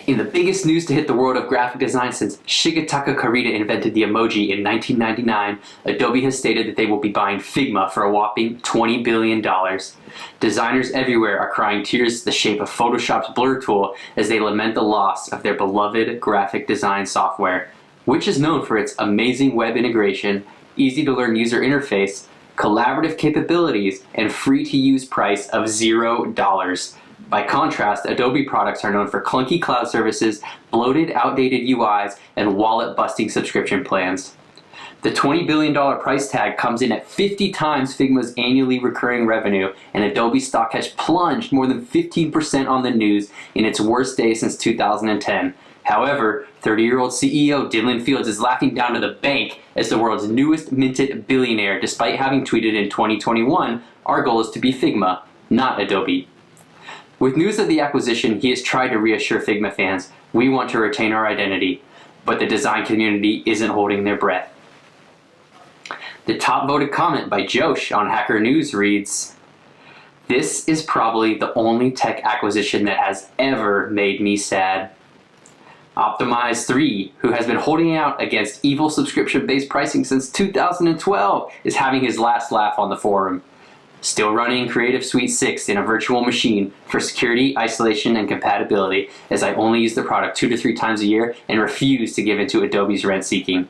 In the biggest news to hit the world of graphic design since Shigetaka Karita invented the emoji in 1999, Adobe has stated that they will be buying Figma for a whopping $20 billion. Designers everywhere are crying tears the shape of Photoshop's blur tool as they lament the loss of their beloved graphic design software, which is known for its amazing web integration, easy-to-learn user interface, collaborative capabilities, and free-to-use price of $0. By contrast, Adobe products are known for clunky cloud services, bloated, outdated UIs, and wallet-busting subscription plans. The $20 billion price tag comes in at 50 times Figma's annually recurring revenue, and Adobe stock has plunged more than 15% on the news in its worst day since 2010. However, 30-year-old CEO Dylan Fields is laughing down to the bank as the world's newest minted billionaire, despite having tweeted in 2021, "Our goal is to be Figma, not Adobe." With news of the acquisition, he has tried to reassure Figma fans, "We want to retain our identity," but the design community isn't holding their breath. The top voted comment by Josh on Hacker News reads, "This is probably the only tech acquisition that has ever made me sad." Optimize3, who has been holding out against evil subscription-based pricing since 2012, is having his last laugh on the forum. Still running Creative Suite 6 in a virtual machine for security, isolation, and compatibility, as I only use the product 2 to 3 times a year and refuse to give in to Adobe's rent-seeking.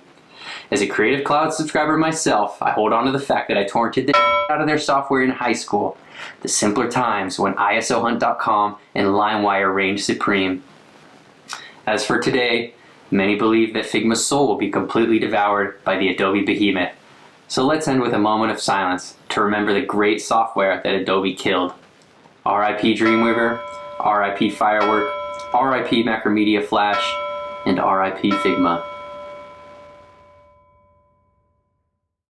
As a Creative Cloud subscriber myself, I hold on to the fact that I torrented the out of their software in high school. The simpler times when ISOhunt.com and LimeWire reigned supreme. As for today, many believe that Figma's soul will be completely devoured by the Adobe behemoth. So let's end with a moment of silence to remember the great software that Adobe killed. RIP Dreamweaver, RIP Firework, RIP Macromedia Flash, and RIP Figma.